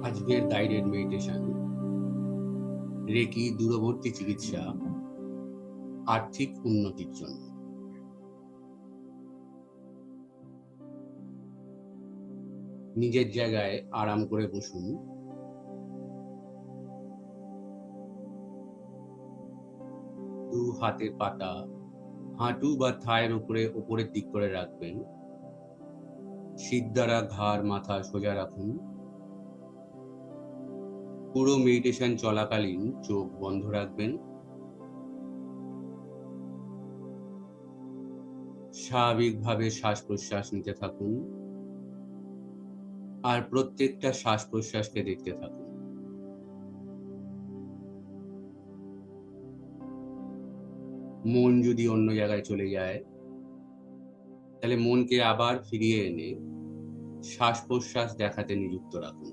আজকের guided meditation reiki দূরবর্তী চিকিৎসা আর্থিক উন্নতির জন্য। নিজের জায়গায় আরাম করে বসুন। দু হাতের পাতা হাঁটু বা থায়ের উপরের দিক করে রাখবেন। শির দ্বারা ঘাড় মাথা সোজা রাখুন। পুরো মেডিটেশন চলাকালীন চোখ বন্ধ রাখবেন। স্বাভাবিকভাবে শ্বাস প্রশ্বাস নিতে থাকুন আর প্রত্যেকটা শ্বাস প্রশ্বাসকে দেখতে থাকুন। মন যদি অন্য জায়গায় চলে যায়, তাহলে মনকে আবার ফিরিয়ে এনে শ্বাস প্রশ্বাস দেখাতে নিযুক্ত রাখুন।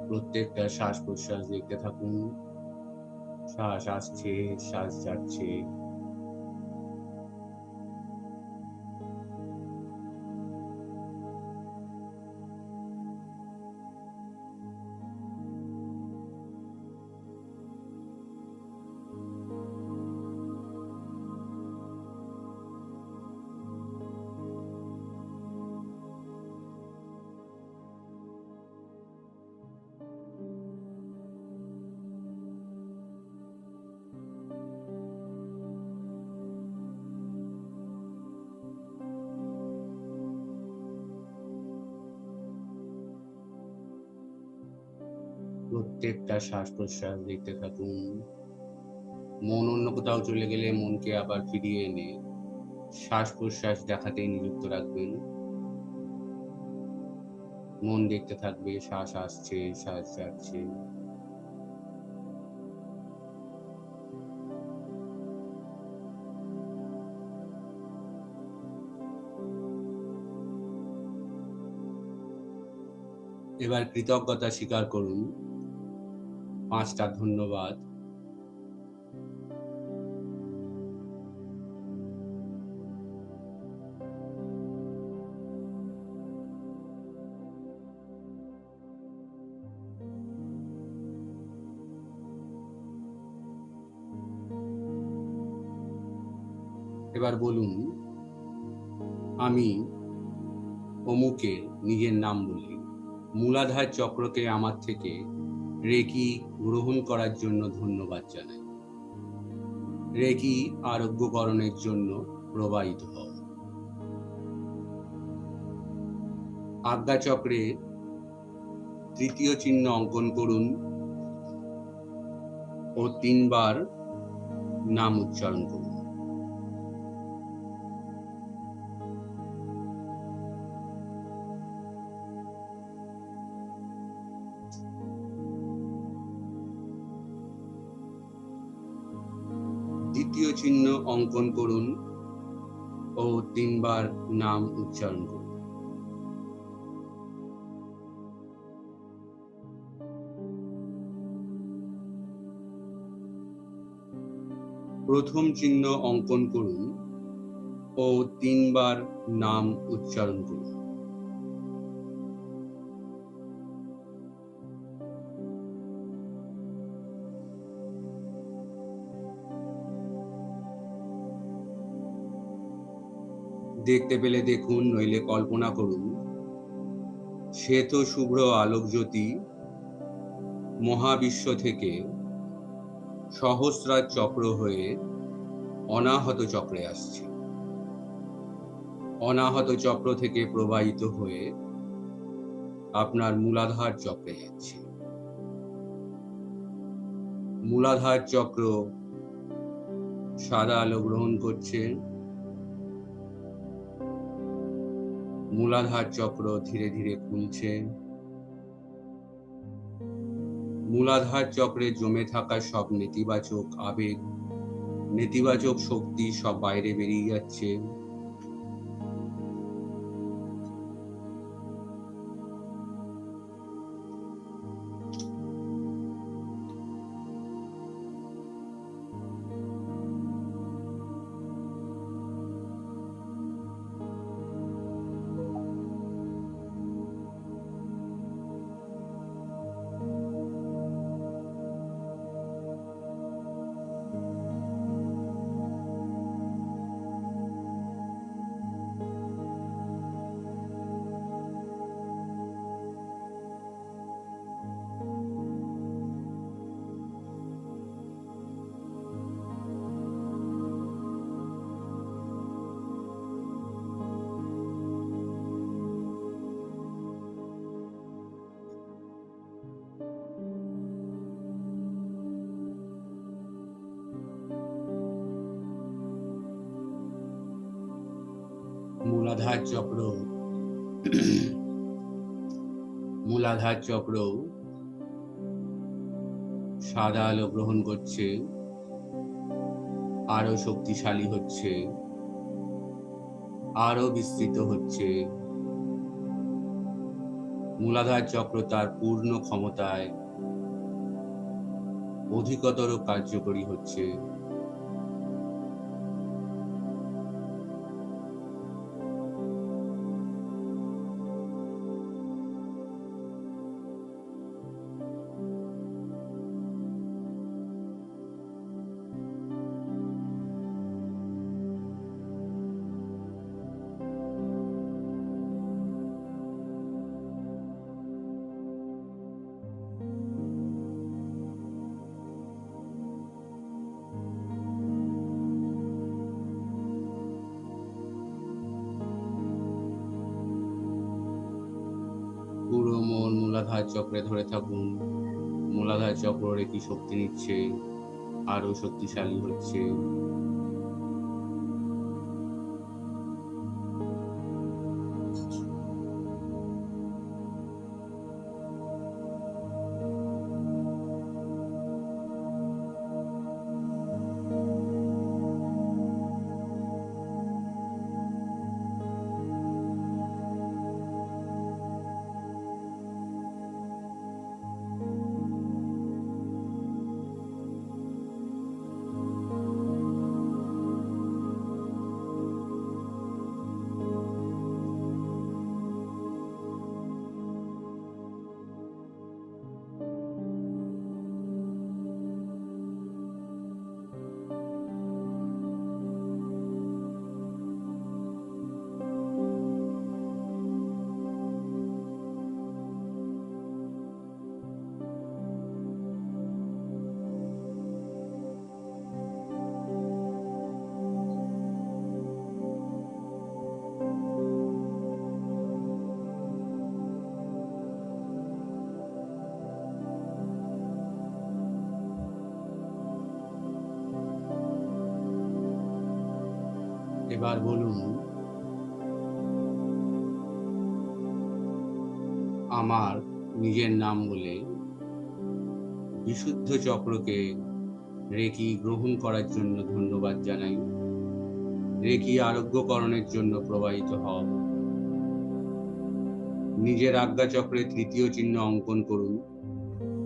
প্রত্যেকটা শ্বাস প্রশ্বাস দেখতে থাকুন। শ্বাস আসছে, শ্বাস যাচ্ছে। প্রত্যেকটা শ্বাস প্রশ্বাস দেখতে থাকুন। মন অন্য কোথাও চলে গেলে মনকে আবার ফিরিয়ে এনে শ্বাস প্রশ্বাস দেখাতেই নিযুক্ত রাখবেন। মন দেখতে থাকবে শ্বাস আসছে, শ্বাস যাচ্ছে। এবার কৃতজ্ঞতা স্বীকার করুন। 5টা ধন্যবাদ। এবার বলুন, আমি অমুকের নিজের নাম বলি মূলাধার চক্রকে আমার থেকে রেকি গ্রহণ করার জন্য ধন্যবাদ জানাই। রেকি আরোগ্যকরণের জন্য প্রবাহিত হও। আজ্ঞাচক্রে 3য় চিহ্ন অঙ্কন করুন ও 3বার নাম উচ্চারণ করুন। দ্বিতীয় চিহ্ন অঙ্কন করুন ও 3বার নাম উচ্চারণ করুন। প্রথম চিহ্ন অঙ্কন করুন ও 3বার নাম উচ্চারণ করুন। দেখতে পেলে দেখুন, নইলে কল্পনা করুন, শ্বেত শুভ্র আলোকজ্যোতি মহাবিশ্ব থেকে সহস্রার চক্র হয়ে অনাহত চক্রে আসছে। অনাহত চক্র থেকে প্রবাহিত হয়ে আপনার মূলাধার চক্রে যাচ্ছে। মূলাধার চক্র সাদা আলো গ্রহণ করছে। মূলাধার চক্র ধীরে ধীরে খুলছে। মূলাধার চক্রে জমে থাকা সব নেতিবাচক আবেগ, নেতিবাচক শক্তি সব বাইরে বেরিয়ে যাচ্ছে। মূলাধার চক্র মূলাধার চক্র সাদা আলো গ্রহণ করছে, আরো শক্তিশালী হচ্ছে, আরো বিস্তৃত হচ্ছে। মূলাধার চক্র তার পূর্ণ ক্ষমতায় অধিকতর কার্যকরী হচ্ছে। পুরো মন মূলাধার চক্রে ধরে থাকুন। মূলাধার চক্র রেখি শক্তি নিচ্ছে, আরো শক্তিশালী হচ্ছে। এবার বলুন, আমার নিজের নাম বলে বিশুদ্ধ চক্রকে রেকি গ্রহণ করার জন্য ধন্যবাদ জানাই। রেকি আরোগ্যকরণের জন্য প্রবাহিত হও। নিজের আজ্ঞা চক্রে তৃতীয় চিহ্ন অঙ্কন করুন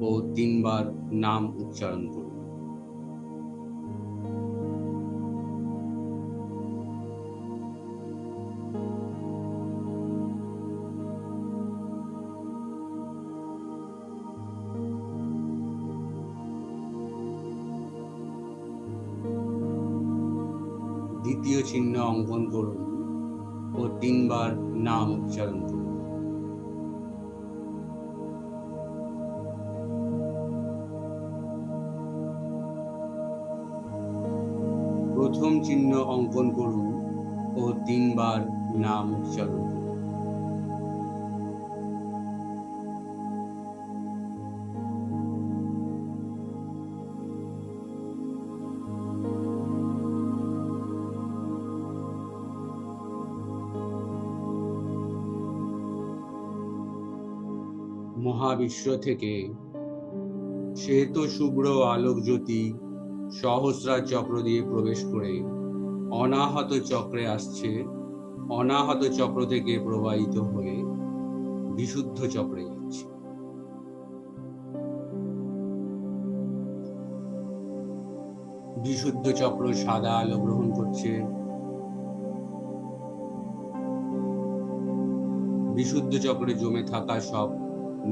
ও 3 বার নাম উচ্চারণ করুন। দ্বিতীয় চিহ্ন অঙ্কন করুন ও 3 বার নাম উচ্চারণ করুন। প্রথম চিহ্ন অঙ্কন করুন ও 3 বার নাম উচ্চারণ করুন। মহাবিশ্ব থেকে শ্বেত শুভ্র আলোক জ্যোতি সহস্রার চক্র দিয়ে প্রবেশ করে অনাহত চক্রে আসছে, অনাহত চক্র থেকে প্রবাহিত হয়ে বিশুদ্ধ চক্রে যাচ্ছে। বিশুদ্ধ চক্র সাদা আলো গ্রহণ করছে। বিশুদ্ধ চক্রে জমে থাকা সব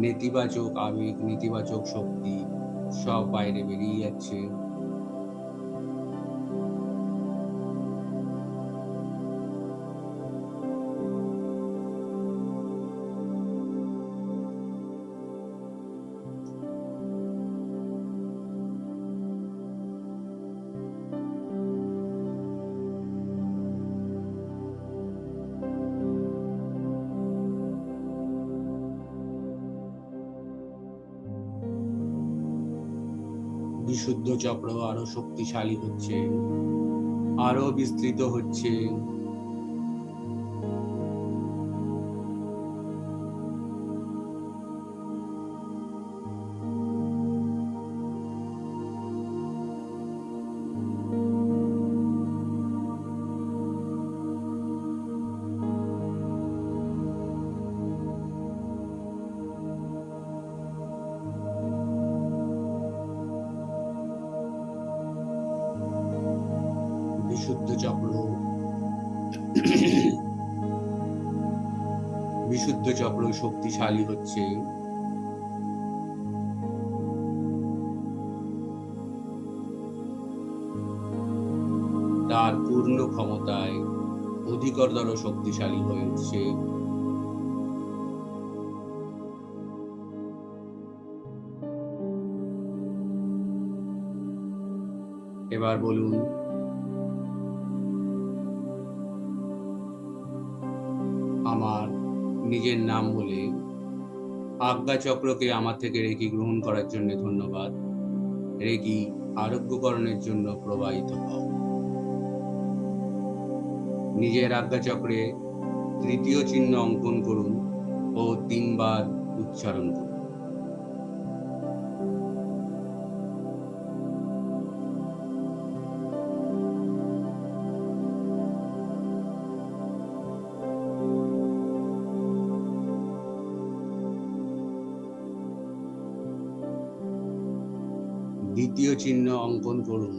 নেতিবাচক আবেগ, নেতিবাচক শক্তি সব বাইরে বেরিয়ে যাচ্ছে। বিশুদ্ধ চক্র আরো শক্তিশালী হচ্ছে, আরো বিস্তৃত হচ্ছে। বিশুদ্ধ চক্র বিশুদ্ধ চক্র শক্তিশালী হচ্ছে, তার পূর্ণ ক্ষমতায় অধিকতর শক্তিশালী হয়ে উঠছে। এবার বলুন, আমার নিজের নাম বলে আজ্ঞা চক্রকে আমার থেকে রেকি গ্রহণ করার জন্য ধন্যবাদ। রেকি আরোগ্যকরণের জন্য প্রবাহিত হও। নিজের আজ্ঞা চক্রে তৃতীয় চিহ্ন অঙ্কন করুন ও 3 বার উচ্চারণ করুন। দ্বিতীয় চিহ্ন অঙ্কন করুন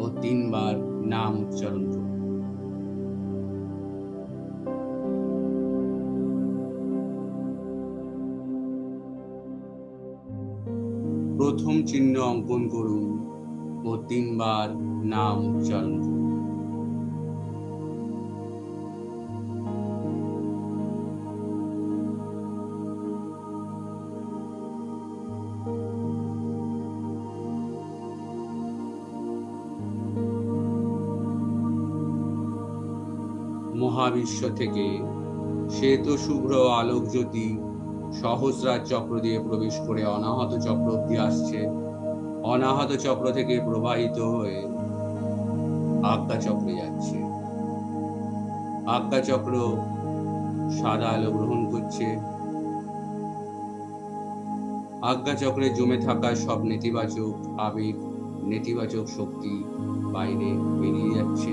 ও 3 বার নাম উচ্চারণ করুন। প্রথম চিহ্ন অঙ্কন করুন ও 3 বার নাম উচ্চারণ করুন। মহাবিশ্ব থেকে শ্বেত শুভ্র আলোক জ্যোতি সহস্রার চক্র দিয়ে প্রবেশ করে অনাহত চক্র অব্দি আসছে, অনাহত চক্র থেকে প্রবাহিত হয়ে আজ্ঞা চক্রে যাচ্ছে। আজ্ঞা চক্র সাদা আলো গ্রহণ করছে। আজ্ঞা চক্রে জমে থাকা সব নেতিবাচক আবেগ, নেতিবাচক শক্তি বাইরে বেরিয়ে যাচ্ছে।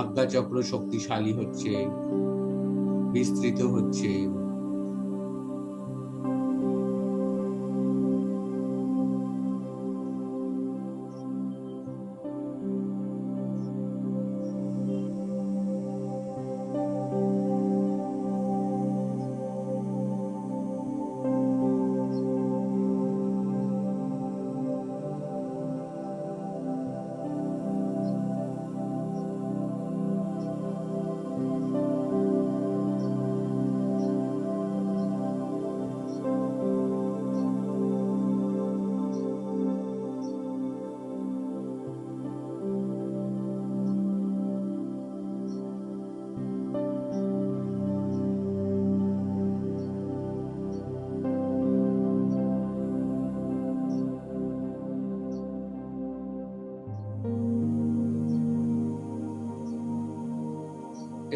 আজ্ঞা চক্র শক্তিশালী হচ্ছে, বিস্তৃত হচ্ছে।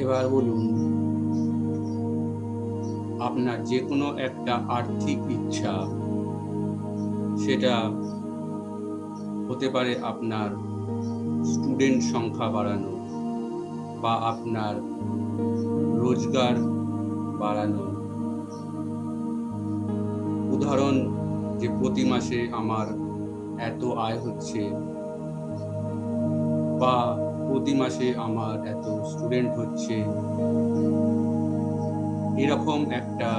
এবার বলুন, আপনার যে কোনো একটা আর্থিক ইচ্ছা, সেটা হতে পারে আপনার স্টুডেন্ট সংখ্যা বাড়ানো বা আপনার রোজগার বাড়ানো। উদাহরণ, যে প্রতি মাসে আমার এত আয় হচ্ছে বা প্রতি মাসে আমার এত স্টুডেন্ট হচ্ছে, এরকম একটা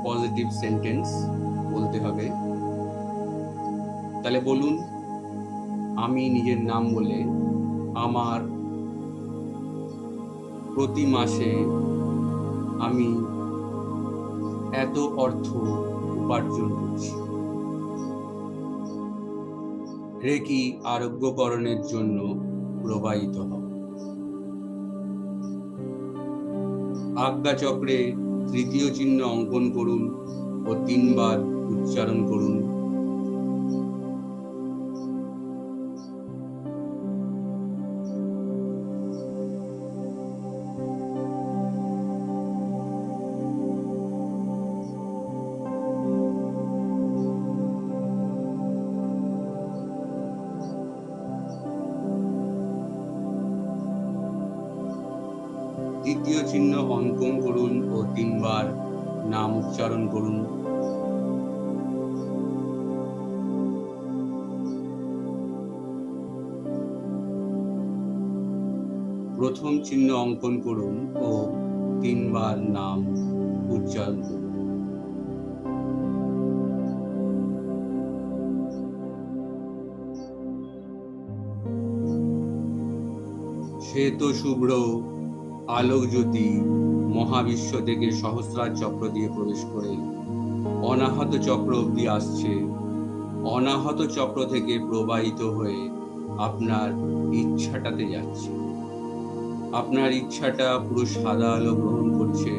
পজিটিভ সেন্টেন্স বলতে হবে। তাহলে বলুন, আমি নিজের নাম বলে আমার প্রতি মাসে আমি এত অর্থ উপার্জন করছি। রেকি আরোগ্যকরণের জন্য প্রবাহিত হও। আজ্ঞাচক্রে তৃতীয় চিহ্ন অঙ্কন করুন ও 3 বার উচ্চারণ করুন। তৃতীয় চিহ্ন অঙ্কন করুন ও 3 বার নাম উচ্চারণ করুন। প্রথম চিহ্ন অঙ্কন করুন ও 3 বার নাম উচ্চারণ করুন। শ্বেত শুভ্র আলোক জ্যোতি মহাবিশ্ব থেকে সহস্রার চক্র দিয়ে প্রবেশ করে অনাহত চক্র অবধি আসছে। অনাহত চক্র থেকে প্রবাহিত হয়ে আপনার ইচ্ছাটাতে যাচ্ছে। আপনার ইচ্ছাটা পুরো সাদা আলো গ্রহণ করছে।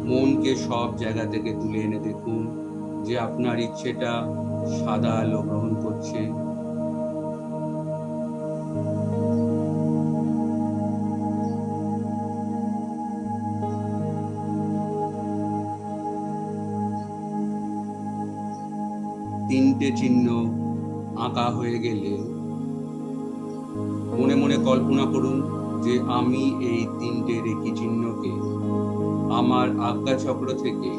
মনকে সব জায়গা থেকে তুলে এনে দেখুন যে আপনার ইচ্ছেটা সাদা আলো গ্রহণ করছে। তিনটে চিহ্ন আঁকা হয়ে গেলে মনে মনে কল্পনা করুন যে আমি এই 3টে রেখি চিহ্নকে আমার আজ্ঞাচক্র থেকে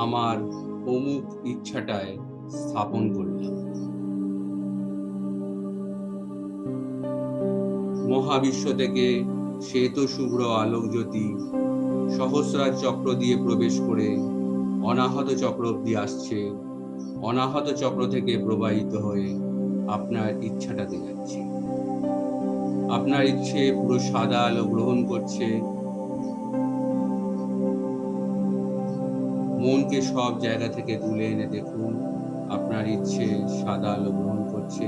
আমার অমুক ইচ্ছাটায় স্থাপন করলাম। মহাবিশ্ব থেকে শ্বেত শুভ্র আলোক জ্যোতি সহস্রার চক্র দিয়ে প্রবেশ করে অনাহত চক্র অবধি আসছে। অনাহত চক্র থেকে প্রবাহিত হয়ে আপনার ইচ্ছাটাতে যাচ্ছে। আপনার ইচ্ছে পুরো সাদা আলো গ্রহণ করছে। মনকে সব জায়গা থেকে তুলে এনে দেখুন আপনার ইচ্ছে সাদা আলো গ্রহণ করছে।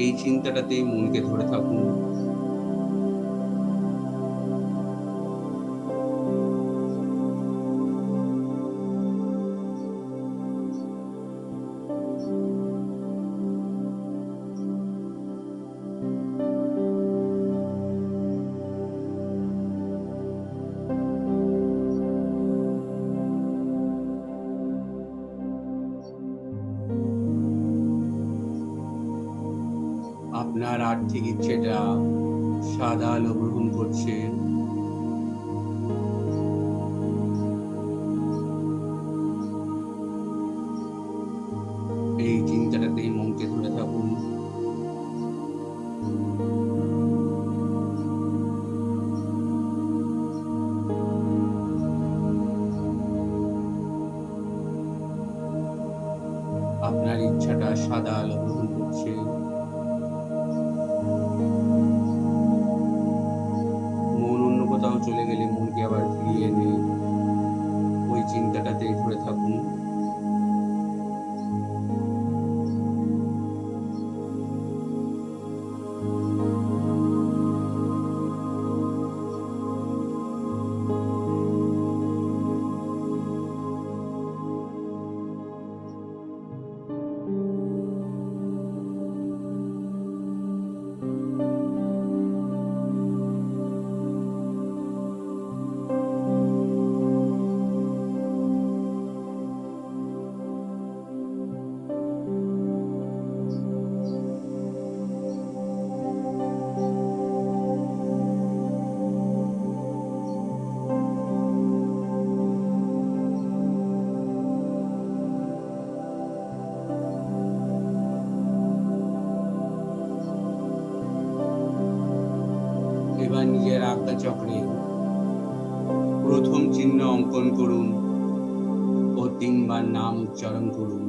এই চিন্তাটাতেই মনকে ধরে থাকুন। আপনার আর্থিক ইচ্ছেটা সাদা আলো গ্রহণ করছে। এই চিন্তাটাতেই মনকে ধরে থাকুন। আপনার ইচ্ছাটা সাদা আলো গ্রহণ করছে। মন অন্য কোথাও চলে গেলে মনকে আবার ফিরিয়ে এনে ওই চিন্তাটাতেই ধরে থাকুন। আজ্ঞাচক্রে প্রথম চিহ্ন অঙ্কন করুন ও 3 বার নাম উচ্চারণ করুন।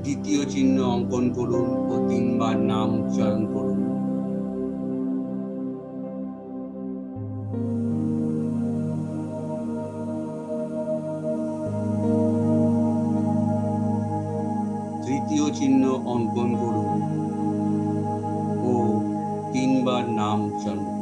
দ্বিতীয় চিহ্ন অঙ্কন করুন ও 3 বার নাম উচ্চারণ করুন। তৃতীয় চিহ্ন অঙ্কন করুন ও 3 বার নাম উচ্চারণ করুন।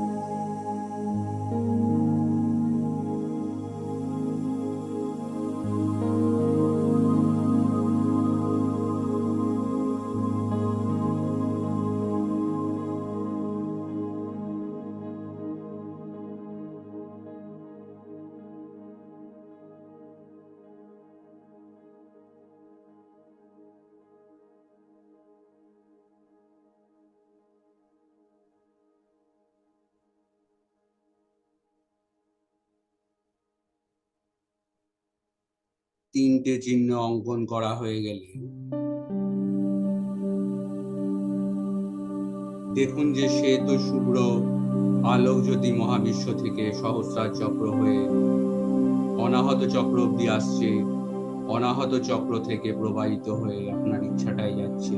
তিনটে চিহ্ন অঙ্কন করা হয়ে গেলে দেখুন যে শ্বেত শুভ্র আলোক জ্যোতি মহাবিশ্ব থেকে সহস্রার চক্র হয়ে অনাহত চক্র অব্দি আসছে, অনাহত চক্র থেকে প্রবাহিত হয়ে আপনার ইচ্ছাটাই যাচ্ছে।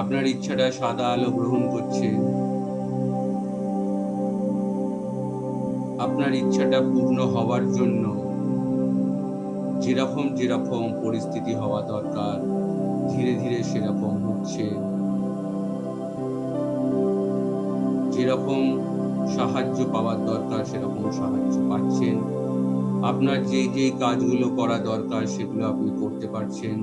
আপনার ইচ্ছাটা সাদা আলো গ্রহণ করছে। আপনার ইচ্ছাটা পূর্ণ হওয়ার জন্য যেরকম যেরকম পরিস্থিতি হওয়া দরকার ধীরে ধীরে সেরকম হচ্ছে। যেরকম সাহায্য পাওয়ার দরকার সেরকম সাহায্য পাচ্ছেন। আপনার যে যে কাজগুলো করা দরকার সেগুলো আপনি করতে পারছেন।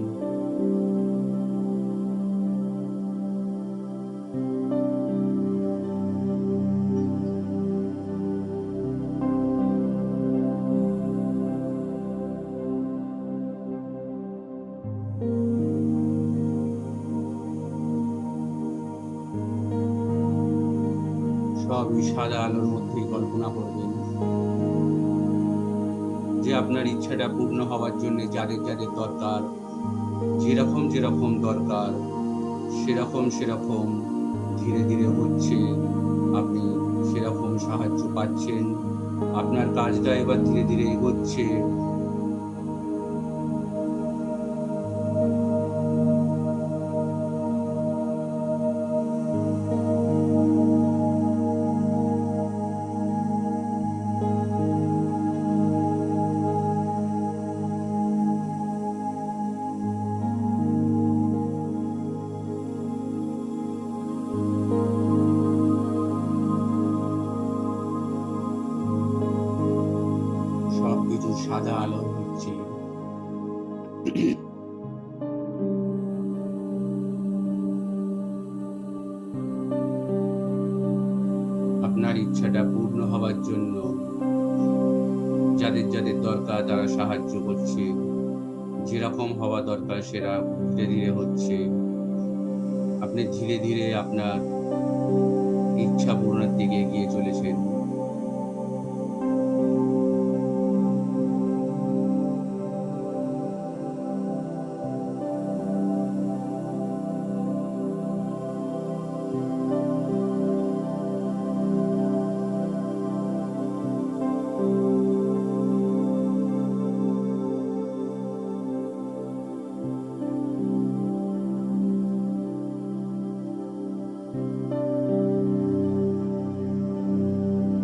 সবই সাদা আলোর মধ্যেই কল্পনা করবেন যে আপনার ইচ্ছাটা পূর্ণ হওয়ার জন্য যাদের যাদের দরকার, যেরকম যেরকম দরকার সেরকম সেরকম ধীরে ধীরে হচ্ছে। আপনি সেরকম সাহায্য পাচ্ছেন। আপনার কাজটা এবার ধীরে ধীরে এগোচ্ছে। সবকিছু সাদা আলো হচ্ছে। আপনার ইচ্ছাটা পূর্ণ হওয়ার জন্য যাদের যাদের দরকার তারা সাহায্য করছে। যেরকম হওয়া দরকার সেটা ধীরে ধীরে হচ্ছে। আপনি ধীরে ধীরে আপনার ইচ্ছা পূরণের দিকে এগিয়ে চলেছেন।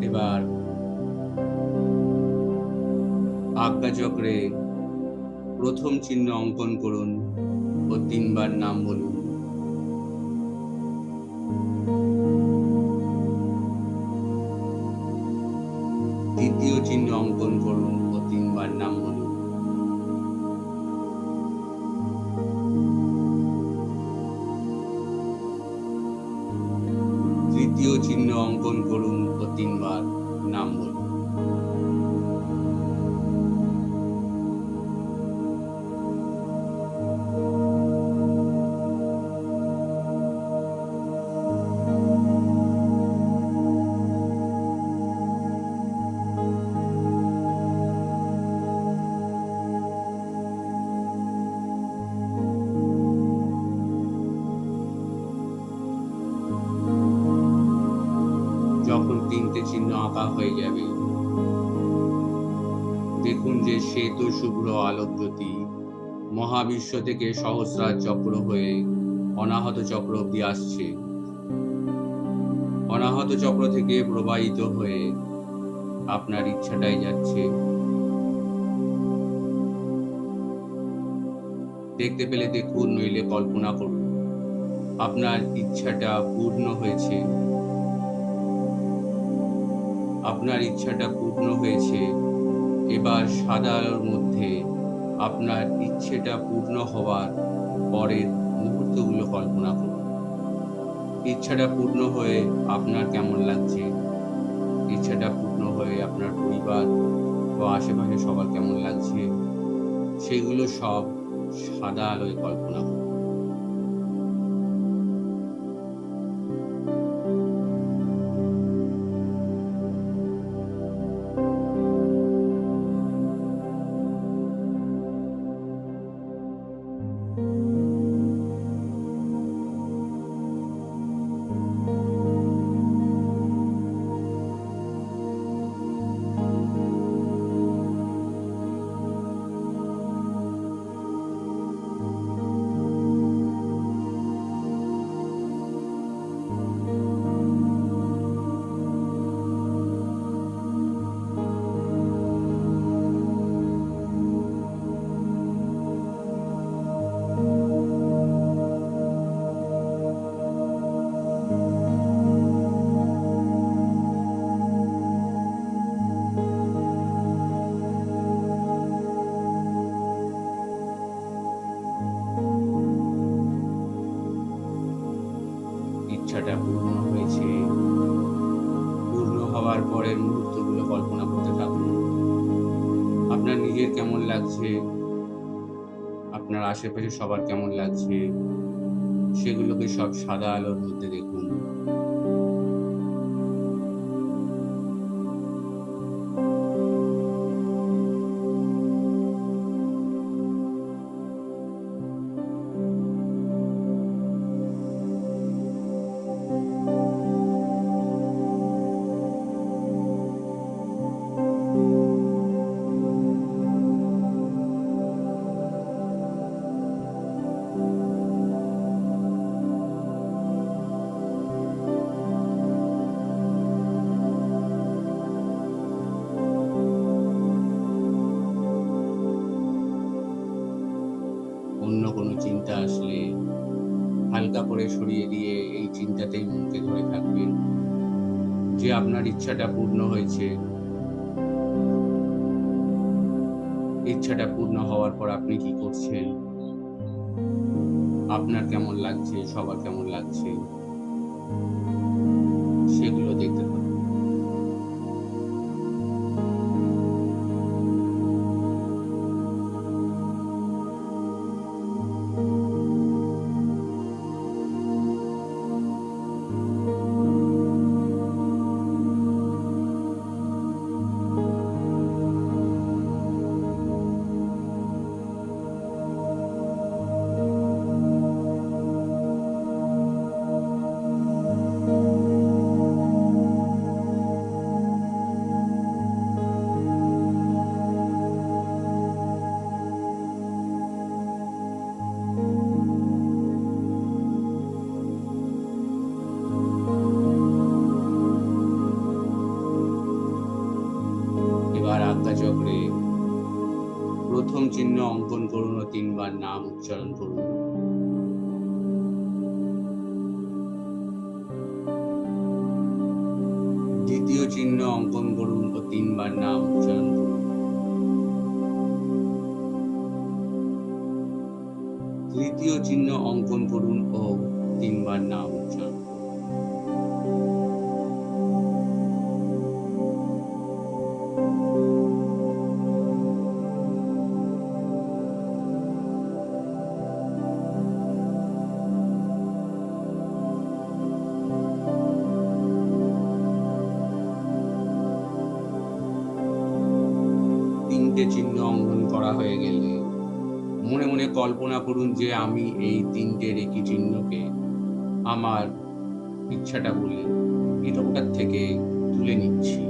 এবার আজ্ঞাচক্রে প্রথম চিহ্ন অঙ্কন করুন ও 3 বার নাম বলুন। দ্বিতীয় চিহ্ন অঙ্কন করুন ও 3 বার নাম বলুন। তৃতীয় চিহ্ন অঙ্কন করুন ও 3 বার নাম বলুন। তিনটে চিহ্ন আঁকা হয়ে যাবে। দেখুন যে শ্বেত শুভ্র আলোক জ্যোতি মহাবিশ্ব থেকে সহস্রার চক্র হয়ে অনাহত চক্র অব্দি আসছে। অনাহত চক্র থেকে প্রবাহিত হয়ে আপনার ইচ্ছাটাই যাচ্ছে। দেখতে পেলে দেখুন, নইলে কল্পনা করুন আপনার ইচ্ছাটা পূর্ণ হয়েছে। আপনার ইচ্ছাটা পূর্ণ হয়েছে। এবার সাদা আলোর মধ্যে আপনার ইচ্ছেটা পূর্ণ হওয়ার পরের মুহূর্তগুলো কল্পনা করুন। ইচ্ছাটা পূর্ণ হয়ে আপনার কেমন লাগছে, ইচ্ছাটা পূর্ণ হয়ে আপনার পরিবার বা আশেপাশে সবার কেমন লাগছে, সেগুলো সব সাদা আলোয় কল্পনা করুন। ইচ্ছাটা পূর্ণ হয়েছে। পূর্ণ হওয়ার পরের মুহূর্তগুলো কল্পনা করতে থাকুন। আপনার নিজের কেমন লাগছে, আপনার আশেপাশে সবার কেমন লাগছে, সেগুলোকে সব সাদা আলোর মধ্যে দেখুন। অন্য কোনো চিন্তা আসলে হালকা করে সরিয়ে দিয়ে এই চিন্তাতেই মনকে ধরে থাকবেন যে আপনার ইচ্ছাটা পূর্ণ হয়েছে। ইচ্ছাটা পূর্ণ হওয়ার পর আপনি কি করছেন, আপনার কেমন লাগছে, সবার কেমন লাগছে, সেগুলো দেখতে পাবেন। এবার আজ্ঞা চক্রে প্রথম চিহ্ন অঙ্কন করুন ও 3 বার নাম উচ্চারণ করুন। দ্বিতীয় চিহ্ন অঙ্কন করুন ও 3 বার নাম উচ্চারণ করুন। তৃতীয় চিহ্ন অঙ্কন করুন ও 3 বার নাম উচ্চারণ করুন। তিনটে চিহ্ন অঙ্কন করা হয়ে গেলে মনে মনে কল্পনা করুন যে আমি এই তিনটে রেখি চিহ্নকে আমার ইচ্ছাটা বলে এটা ওটার থেকে তুলে নিচ্ছি।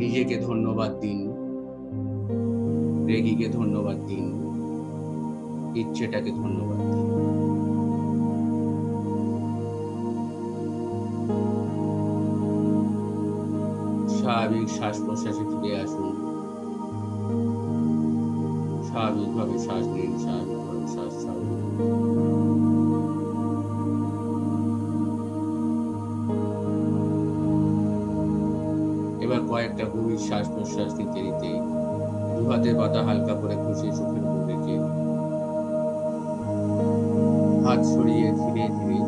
নিজেকে ধন্যবাদ দিন, রেগিকে ধন্যবাদ দিন, ইচ্ছেটাকে ধন্যবাদ দিন। স্বাভাবিক শ্বাস প্রশ্বাসে ফিরে আসুন। স্বাভাবিকভাবে শ্বাস নিন, স্বাভাবিকভাবে শ্বাস ছাড়ুন। এবার কয়েকটা গভীর শ্বাস প্রশ্বাস নিতে নিতে দু হাতের পাতা হালকা করে খুশি চোখের উপর রেখে হাত সরিয়ে ধীরে ধীরে